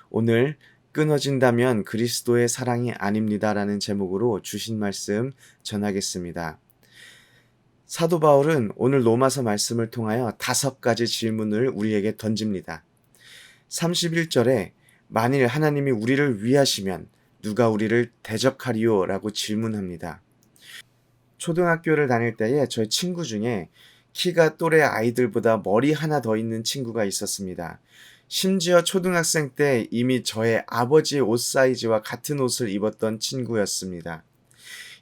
오늘 끊어진다면 그리스도의 사랑이 아닙니다라는 제목으로 주신 말씀 전하겠습니다. 사도 바울은 오늘 로마서 말씀을 통하여 5가지 질문을 우리에게 던집니다. 31절에 만일 하나님이 우리를 위하시면 누가 우리를 대적하리요? 라고 질문합니다. 초등학교를 다닐 때에 저희 친구 중에 키가 또래 아이들보다 머리 하나 더 있는 친구가 있었습니다. 심지어 초등학생 때 이미 저의 아버지의 옷 사이즈와 같은 옷을 입었던 친구였습니다.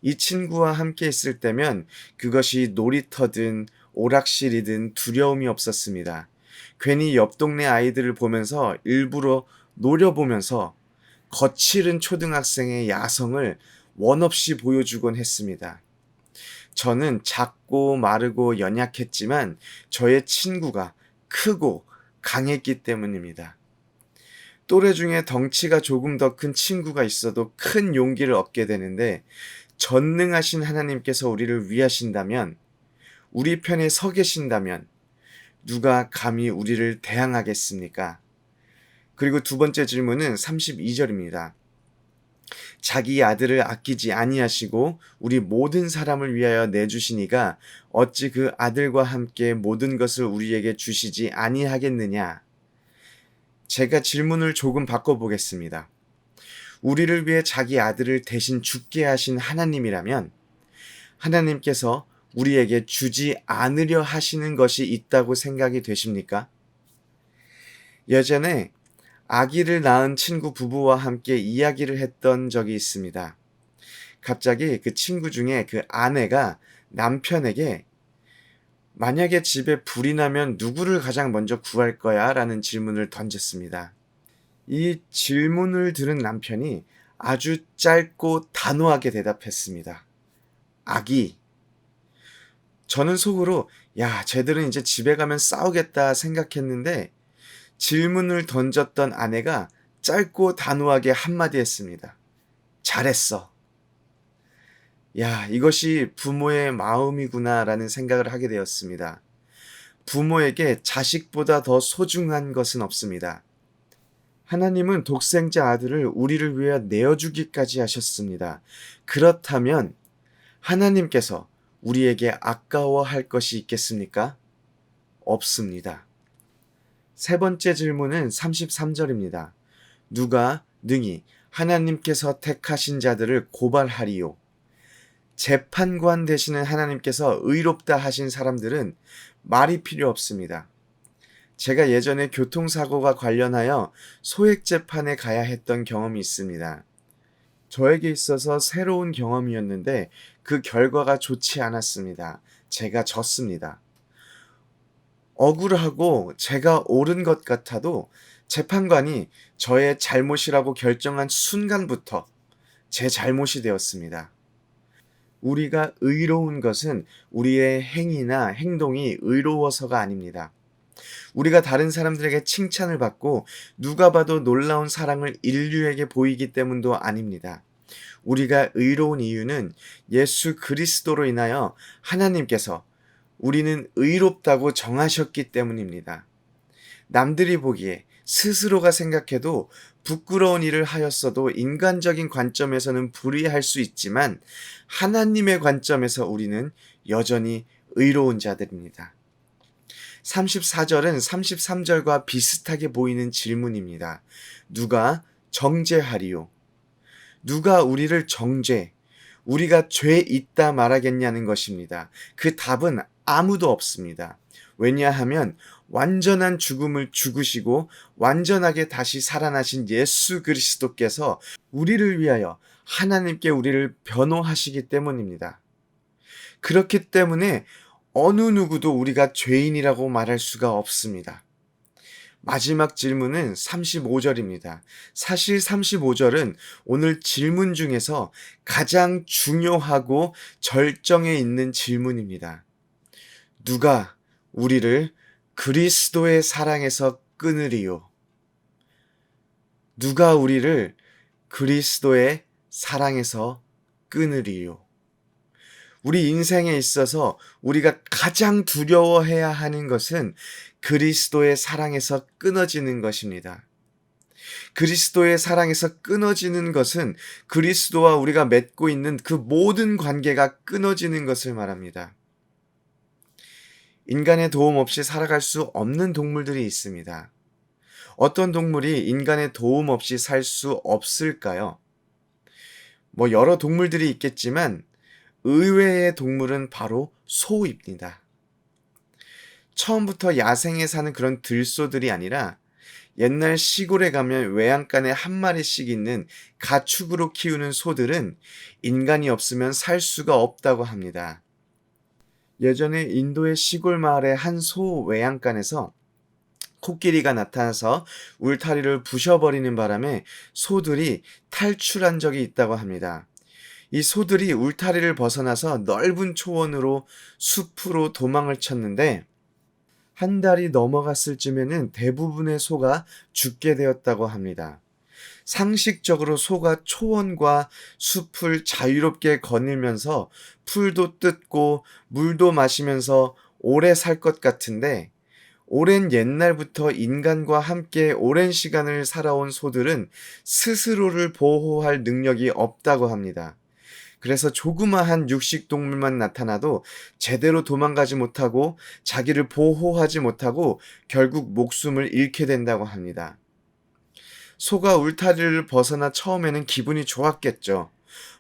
이 친구와 함께 있을 때면 그것이 놀이터든 오락실이든 두려움이 없었습니다. 괜히 옆 동네 아이들을 보면서 일부러 노려보면서 거칠은 초등학생의 야성을 원없이 보여주곤 했습니다. 저는 작고 마르고 연약했지만 저의 친구가 크고 강했기 때문입니다. 또래 중에 덩치가 조금 더 큰 친구가 있어도 큰 용기를 얻게 되는데 전능하신 하나님께서 우리를 위하신다면, 우리 편에 서 계신다면 누가 감히 우리를 대항하겠습니까? 그리고 두 번째 질문은 32절입니다. 자기 아들을 아끼지 아니하시고 우리 모든 사람을 위하여 내주시니가 어찌 그 아들과 함께 모든 것을 우리에게 주시지 아니하겠느냐? 제가 질문을 조금 바꿔보겠습니다. 우리를 위해 자기 아들을 대신 죽게 하신 하나님이라면 하나님께서 우리에게 주지 않으려 하시는 것이 있다고 생각이 되십니까? 예전에 아기를 낳은 친구 부부와 함께 이야기를 했던 적이 있습니다. 갑자기 그 친구 중에 그 아내가 남편에게 만약에 집에 불이 나면 누구를 가장 먼저 구할 거야? 라는 질문을 던졌습니다. 이 질문을 들은 남편이 아주 짧고 단호하게 대답했습니다. 아기. 저는 속으로 야, 쟤들은 이제 집에 가면 싸우겠다 생각했는데 질문을 던졌던 아내가 짧고 단호하게 한마디 했습니다. 잘했어. 야, 이것이 부모의 마음이구나라는 생각을 하게 되었습니다. 부모에게 자식보다 더 소중한 것은 없습니다. 하나님은 독생자 아들을 우리를 위해 내어주기까지 하셨습니다. 그렇다면 하나님께서 우리에게 아까워할 것이 있겠습니까? 없습니다. 세 번째 질문은 33절입니다. 누가 능히 하나님께서 택하신 자들을 고발하리요? 재판관 되시는 하나님께서 의롭다 하신 사람들은 말이 필요 없습니다. 제가 예전에 교통사고가 관련하여 소액재판에 가야 했던 경험이 있습니다. 저에게 있어서 새로운 경험이었는데 그 결과가 좋지 않았습니다. 제가 졌습니다. 억울하고 제가 옳은 것 같아도 재판관이 저의 잘못이라고 결정한 순간부터 제 잘못이 되었습니다. 우리가 의로운 것은 우리의 행위나 행동이 의로워서가 아닙니다. 우리가 다른 사람들에게 칭찬을 받고 누가 봐도 놀라운 사랑을 인류에게 보이기 때문도 아닙니다. 우리가 의로운 이유는 예수 그리스도로 인하여 하나님께서 우리는 의롭다고 정하셨기 때문입니다. 남들이 보기에 스스로가 생각해도 부끄러운 일을 하였어도 인간적인 관점에서는 불의할 수 있지만 하나님의 관점에서 우리는 여전히 의로운 자들입니다. 34절은 33절과 비슷하게 보이는 질문입니다. 누가 정죄하리요? 누가 우리를 우리가 죄 있다 말하겠냐는 것입니다. 그 답은 아무도 없습니다. 왜냐하면 완전한 죽음을 죽으시고 완전하게 다시 살아나신 예수 그리스도께서 우리를 위하여 하나님께 우리를 변호하시기 때문입니다. 그렇기 때문에 어느 누구도 우리가 죄인이라고 말할 수가 없습니다. 마지막 질문은 35절입니다. 사실 35절은 오늘 질문 중에서 가장 중요하고 절정에 있는 질문입니다. 누가 우리를 그리스도의 사랑에서 끊으리요? 누가 우리를 그리스도의 사랑에서 끊으리요? 우리 인생에 있어서 우리가 가장 두려워해야 하는 것은 그리스도의 사랑에서 끊어지는 것입니다. 그리스도의 사랑에서 끊어지는 것은 그리스도와 우리가 맺고 있는 그 모든 관계가 끊어지는 것을 말합니다. 인간의 도움 없이 살아갈 수 없는 동물들이 있습니다. 어떤 동물이 인간의 도움 없이 살 수 없을까요? 여러 동물들이 있겠지만 의외의 동물은 바로 소입니다. 처음부터 야생에 사는 그런 들소들이 아니라 옛날 시골에 가면 외양간에 한 마리씩 있는 가축으로 키우는 소들은 인간이 없으면 살 수가 없다고 합니다. 예전에 인도의 시골 마을의 한 소 외양간에서 코끼리가 나타나서 울타리를 부셔버리는 바람에 소들이 탈출한 적이 있다고 합니다. 이 소들이 울타리를 벗어나서 넓은 초원으로 숲으로 도망을 쳤는데 한 달이 넘어갔을 쯤에는 대부분의 소가 죽게 되었다고 합니다. 상식적으로 소가 초원과 숲을 자유롭게 거닐면서 풀도 뜯고 물도 마시면서 오래 살 것 같은데 오랜 옛날부터 인간과 함께 오랜 시간을 살아온 소들은 스스로를 보호할 능력이 없다고 합니다. 그래서 조그마한 육식동물만 나타나도 제대로 도망가지 못하고 자기를 보호하지 못하고 결국 목숨을 잃게 된다고 합니다. 소가 울타리를 벗어나 처음에는 기분이 좋았겠죠.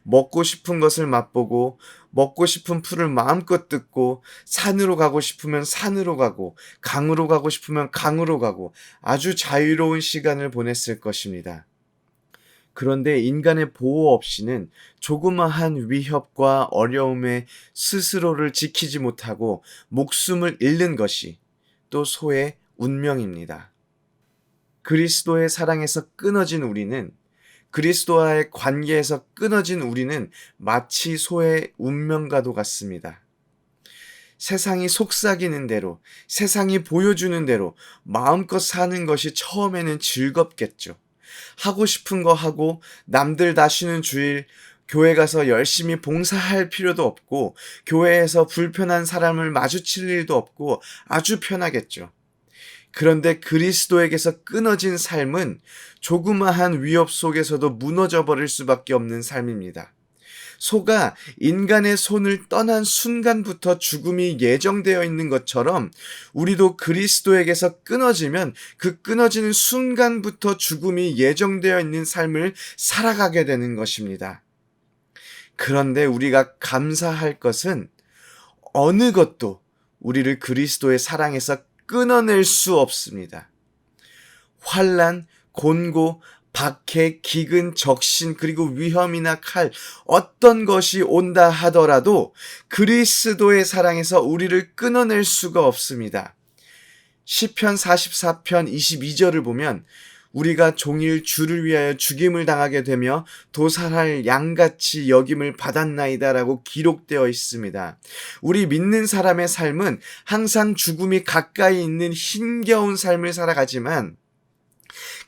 먹고 싶은 것을 맛보고 먹고 싶은 풀을 마음껏 뜯고 산으로 가고 싶으면 산으로 가고 강으로 가고 싶으면 강으로 가고 아주 자유로운 시간을 보냈을 것입니다. 그런데 인간의 보호 없이는 조그마한 위협과 어려움에 스스로를 지키지 못하고 목숨을 잃는 것이 또 소의 운명입니다. 그리스도의 사랑에서 끊어진 우리는 그리스도와의 관계에서 끊어진 우리는 마치 소의 운명과도 같습니다. 세상이 속삭이는 대로, 세상이 보여주는 대로 마음껏 사는 것이 처음에는 즐겁겠죠. 하고 싶은 거 하고 남들 다 쉬는 주일 교회 가서 열심히 봉사할 필요도 없고 교회에서 불편한 사람을 마주칠 일도 없고 아주 편하겠죠. 그런데 그리스도에게서 끊어진 삶은 조그마한 위협 속에서도 무너져 버릴 수밖에 없는 삶입니다. 소가 인간의 손을 떠난 순간부터 죽음이 예정되어 있는 것처럼 우리도 그리스도에게서 끊어지면 그 끊어지는 순간부터 죽음이 예정되어 있는 삶을 살아가게 되는 것입니다. 그런데 우리가 감사할 것은 어느 것도 우리를 그리스도의 사랑에서 끊어낼 수 없습니다. 환난, 곤고, 박해, 기근, 적신, 그리고 위험이나 칼, 어떤 것이 온다 하더라도 그리스도의 사랑에서 우리를 끊어낼 수가 없습니다. 시편 44편 22절을 보면 우리가 종일 주를 위하여 죽임을 당하게 되며 도살할 양같이 여김을 받았나이다라고 기록되어 있습니다. 우리 믿는 사람의 삶은 항상 죽음이 가까이 있는 힘겨운 삶을 살아가지만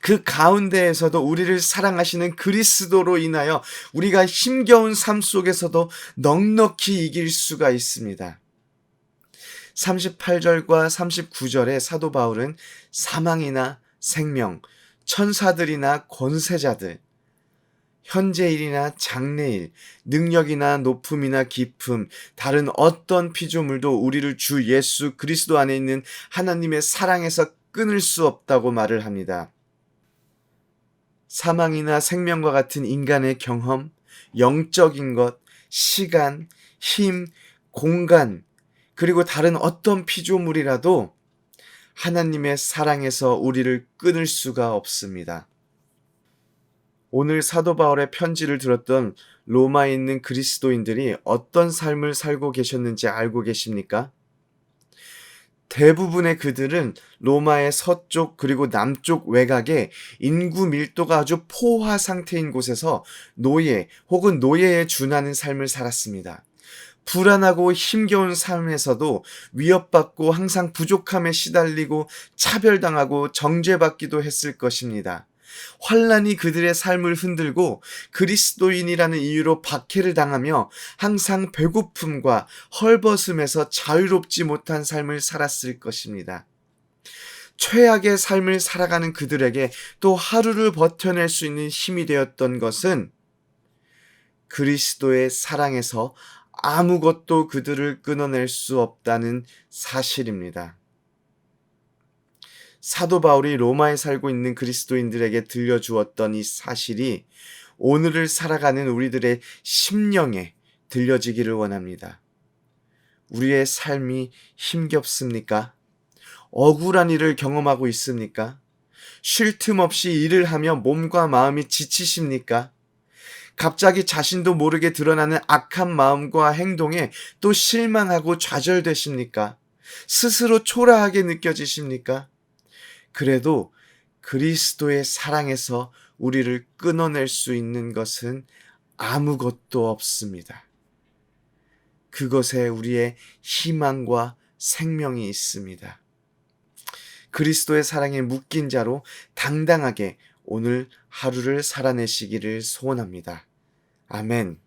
그 가운데에서도 우리를 사랑하시는 그리스도로 인하여 우리가 힘겨운 삶 속에서도 넉넉히 이길 수가 있습니다. 38절과 39절에 사도 바울은 사망이나 생명, 천사들이나 권세자들, 현재일이나 장래일, 능력이나 높음이나 깊음, 다른 어떤 피조물도 우리를 주 예수 그리스도 안에 있는 하나님의 사랑에서 끊을 수 없다고 말을 합니다. 사망이나 생명과 같은 인간의 경험, 영적인 것, 시간, 힘, 공간, 그리고 다른 어떤 피조물이라도 하나님의 사랑에서 우리를 끊을 수가 없습니다. 오늘 사도 바울의 편지를 들었던 로마에 있는 그리스도인들이 어떤 삶을 살고 계셨는지 알고 계십니까? 대부분의 그들은 로마의 서쪽 그리고 남쪽 외곽에 인구 밀도가 아주 포화 상태인 곳에서 노예 혹은 노예에 준하는 삶을 살았습니다. 불안하고 힘겨운 삶에서도 위협받고 항상 부족함에 시달리고 차별당하고 정죄받기도 했을 것입니다. 환난이 그들의 삶을 흔들고 그리스도인이라는 이유로 박해를 당하며 항상 배고픔과 헐벗음에서 자유롭지 못한 삶을 살았을 것입니다. 최악의 삶을 살아가는 그들에게 또 하루를 버텨낼 수 있는 힘이 되었던 것은 그리스도의 사랑에서 아무것도 그들을 끊어낼 수 없다는 사실입니다. 사도 바울이 로마에 살고 있는 그리스도인들에게 들려주었던 이 사실이 오늘을 살아가는 우리들의 심령에 들려지기를 원합니다. 우리의 삶이 힘겹습니까? 억울한 일을 경험하고 있습니까? 쉴 틈 없이 일을 하며 몸과 마음이 지치십니까? 갑자기 자신도 모르게 드러나는 악한 마음과 행동에 또 실망하고 좌절되십니까? 스스로 초라하게 느껴지십니까? 그래도 그리스도의 사랑에서 우리를 끊어낼 수 있는 것은 아무것도 없습니다. 그것에 우리의 희망과 생명이 있습니다. 그리스도의 사랑에 묶인 자로 당당하게 오늘 하루를 살아내시기를 소원합니다. 아멘.